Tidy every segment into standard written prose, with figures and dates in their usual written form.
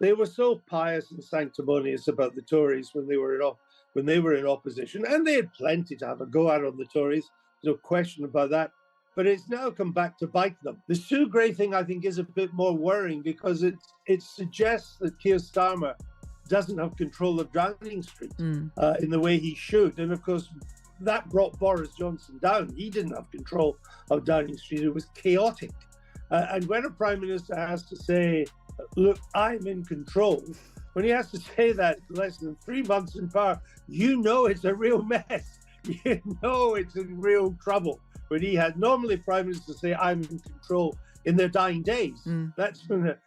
They were so pious and sanctimonious about the Tories when they were in opposition, and they had plenty to have a go at on the Tories. No question about that. But it's now come back to bite them. The Sue Gray thing, I think, is a bit more worrying because it suggests that Keir Starmer doesn't have control of Downing Street in the way he should. And of course, that brought Boris Johnson down. He didn't have control of Downing Street. It was chaotic. And when a prime minister has to say, look, I'm in control, when he has to say that less than 3 months in power, you know it's a real mess. You know it's in real trouble. When he had normally prime ministers say, I'm in control in their dying days. That's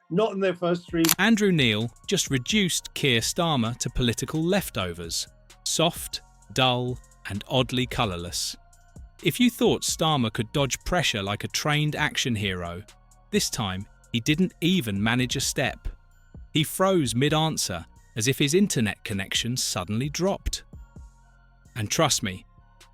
not in their first 3. Andrew Neil just reduced Keir Starmer to political leftovers. Soft, dull, and oddly colourless. If you thought Starmer could dodge pressure like a trained action hero, this time he didn't even manage a step. He froze mid-answer as if his internet connection suddenly dropped. And trust me,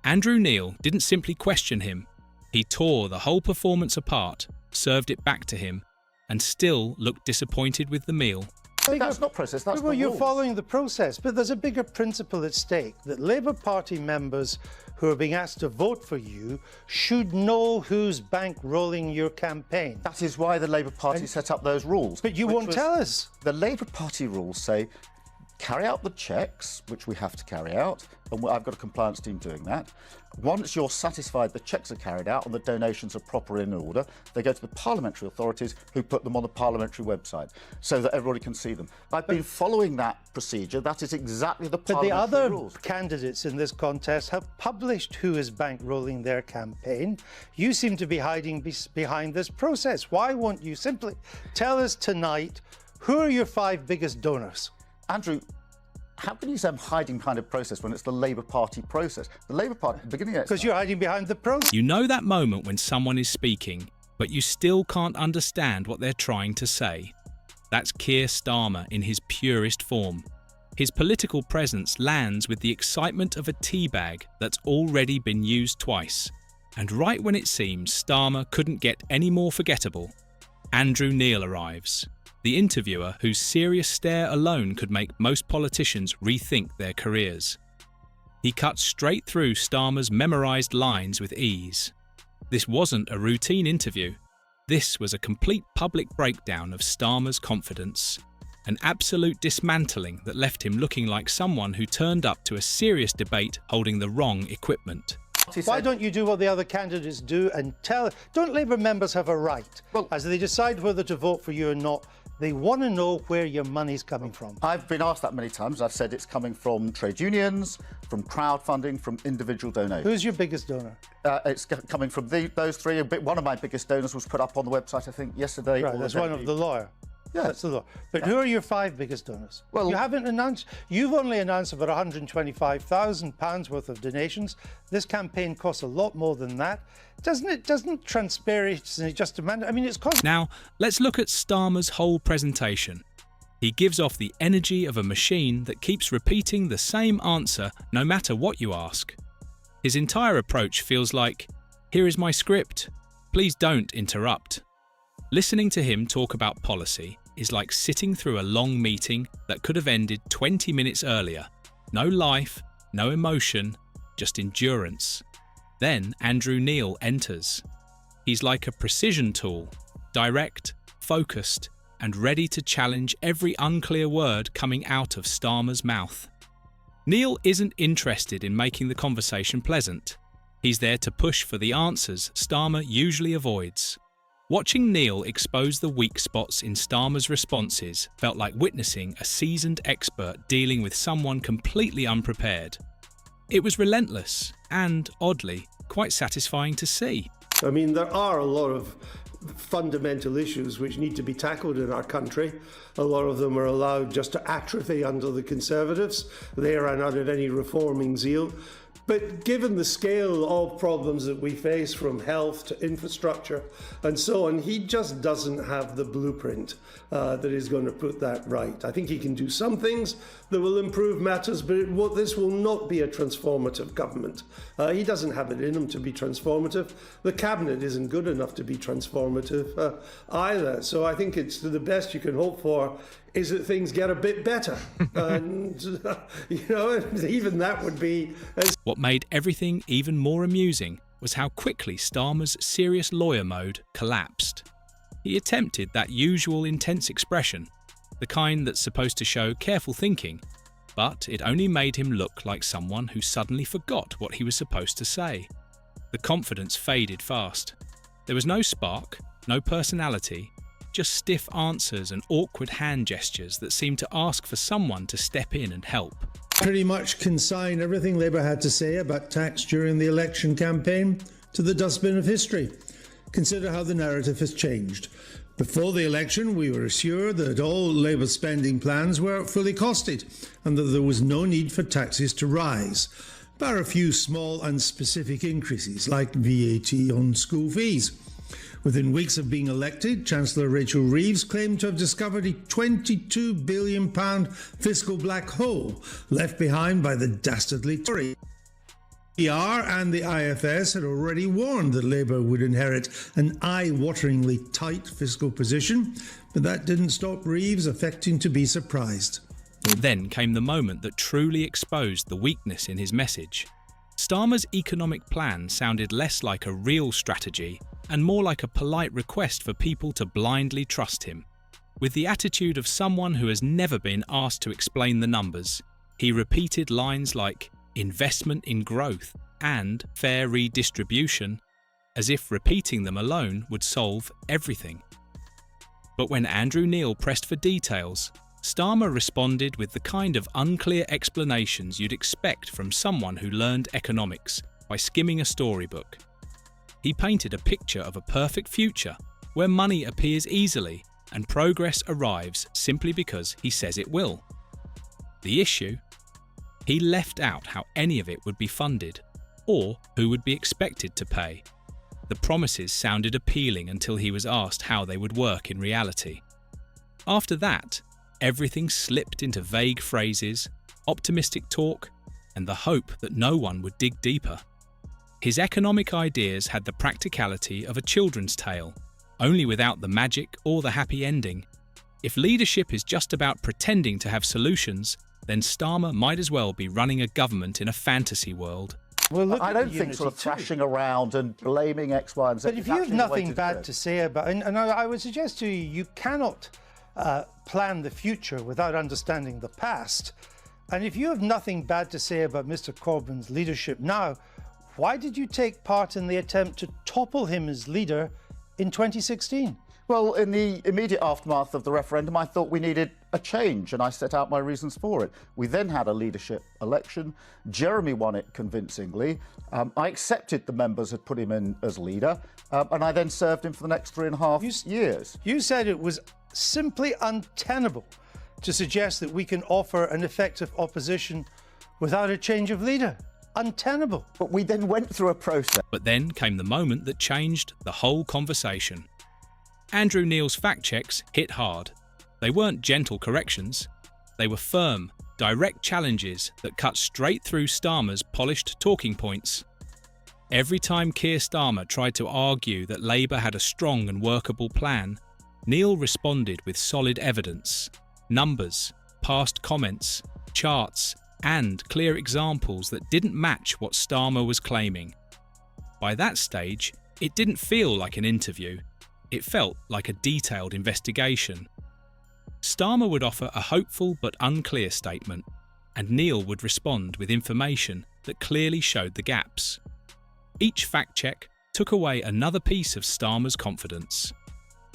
Andrew Neil didn't simply question him. He tore the whole performance apart, served it back to him, and still looked disappointed with the meal. That's not process, that's well, the you're rules. following the process, but there's a bigger principle at stake, that Labour Party members who are being asked to vote for you should know who's bankrolling your campaign. That is why the Labour Party set up those rules. But you won't tell us. The Labour Party rules say, carry out the checks, which we have to carry out, and I've got a compliance team doing that. Once you're satisfied the checks are carried out and the donations are proper in order, they go to the parliamentary authorities who put them on the parliamentary website so that everybody can see them. I've been following that procedure. That is exactly the parliamentary rules. But the other candidates in this contest have published who is bankrolling their campaign. You seem to be hiding behind this process. Why won't you simply tell us tonight who are your 5 biggest donors? Andrew, how can you say I'm hiding behind a process when it's the Labour Party process? The Labour Party, beginning of because you're hiding behind the process. You know that moment when someone is speaking, but you still can't understand what they're trying to say. That's Keir Starmer in his purest form. His political presence lands with the excitement of a tea bag that's already been used twice. And right when it seems Starmer couldn't get any more forgettable, Andrew Neil arrives. The interviewer whose serious stare alone could make most politicians rethink their careers. He cut straight through Starmer's memorised lines with ease. This wasn't a routine interview. This was a complete public breakdown of Starmer's confidence. An absolute dismantling that left him looking like someone who turned up to a serious debate holding the wrong equipment. Why don't you do what the other candidates do and tell... Don't Labour members have a right, as they decide whether to vote for you or not, they want to know where your money's coming from? I've been asked that many times. I've said it's coming from trade unions, from crowdfunding, from individual donations. Who's your biggest donor? It's coming from those 3. One of my biggest donors was put up on the website, I think, yesterday. Right, that's one of the lawyer. Yeah. That's the law. But who are your 5 biggest donors? Well, you haven't announced. You've only announced about £125,000 worth of donations. This campaign costs a lot more than that. Doesn't transparency just demand? I mean, it's cost. Now, let's look at Starmer's whole presentation. He gives off the energy of a machine that keeps repeating the same answer no matter what you ask. His entire approach feels like, here is my script. Please don't interrupt. Listening to him talk about policy is like sitting through a long meeting that could have ended 20 minutes earlier. No life, no emotion, just endurance. Then Andrew Neil enters. He's like a precision tool, direct, focused, and ready to challenge every unclear word coming out of Starmer's mouth. Neil isn't interested in making the conversation pleasant. He's there to push for the answers Starmer usually avoids. Watching Neil expose the weak spots in Starmer's responses felt like witnessing a seasoned expert dealing with someone completely unprepared. It was relentless and, oddly, quite satisfying to see. I mean, there are a lot of fundamental issues which need to be tackled in our country. A lot of them are allowed just to atrophy under the Conservatives. They are not of any reforming zeal. But given the scale of problems that we face, from health to infrastructure and so on, he just doesn't have the blueprint that is going to put that right. I think he can do some things that will improve matters, but this will not be a transformative government. He doesn't have it in him to be transformative. The cabinet isn't good enough to be transformative either. So I think it's the best you can hope for is that things get a bit better. And, even that would be... What made everything even more amusing was how quickly Starmer's serious lawyer mode collapsed. He attempted that usual intense expression, the kind that's supposed to show careful thinking, but it only made him look like someone who suddenly forgot what he was supposed to say. The confidence faded fast. There was no spark, no personality, just stiff answers and awkward hand gestures that seemed to ask for someone to step in and help. Pretty much consign everything Labour had to say about tax during the election campaign to the dustbin of history. Consider how the narrative has changed. Before the election, we were assured that all Labour spending plans were fully costed and that there was no need for taxes to rise, bar a few small and specific increases like VAT on school fees. Within weeks of being elected, Chancellor Rachel Reeves claimed to have discovered a £22 billion fiscal black hole left behind by the dastardly Tory. PR and the IFS had already warned that Labour would inherit an eye-wateringly tight fiscal position, but that didn't stop Reeves affecting to be surprised. Then came the moment that truly exposed the weakness in his message. Starmer's economic plan sounded less like a real strategy and more like a polite request for people to blindly trust him. With the attitude of someone who has never been asked to explain the numbers, he repeated lines like investment in growth and fair redistribution, as if repeating them alone would solve everything. But when Andrew Neil pressed for details, Starmer responded with the kind of unclear explanations you'd expect from someone who learned economics by skimming a storybook. He painted a picture of a perfect future where money appears easily and progress arrives simply because he says it will. The issue? He left out how any of it would be funded, or who would be expected to pay. The promises sounded appealing until he was asked how they would work in reality. After that, everything slipped into vague phrases, optimistic talk, and the hope that no one would dig deeper. His economic ideas had the practicality of a children's tale, only without the magic or the happy ending. If leadership is just about pretending to have solutions, then Starmer might as well be running a government in a fantasy world. Well, I don't think sort of thrashing around and blaming X, Y, and Z. But if you have nothing bad to say about, and I would suggest to you, you cannot plan the future without understanding the past. And if you have nothing bad to say about Mr. Corbyn's leadership now, why did you take part in the attempt to topple him as leader in 2016? Well, in the immediate aftermath of the referendum, I thought we needed a change, and I set out my reasons for it. We then had a leadership election. Jeremy won it convincingly. I accepted the members had put him in as leader, and I then served him for the next 3.5 years. You said it was simply untenable to suggest that we can offer an effective opposition without a change of leader. Untenable. But we then went through a process. But then came the moment that changed the whole conversation. Andrew Neil's fact checks hit hard. They weren't gentle corrections. They were firm, direct challenges that cut straight through Starmer's polished talking points. Every time Keir Starmer tried to argue that Labour had a strong and workable plan, Neil responded with solid evidence, numbers, past comments, charts, and clear examples that didn't match what Starmer was claiming. By that stage, it didn't feel like an interview. It felt like a detailed investigation. Starmer would offer a hopeful but unclear statement, and Neil would respond with information that clearly showed the gaps. Each fact check took away another piece of Starmer's confidence.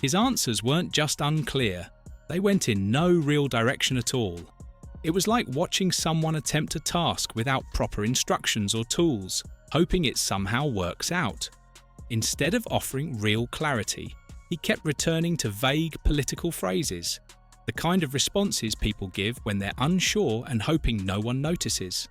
His answers weren't just unclear, they went in no real direction at all. It was like watching someone attempt a task without proper instructions or tools, hoping it somehow works out. Instead of offering real clarity, he kept returning to vague political phrases, the kind of responses people give when they're unsure and hoping no one notices.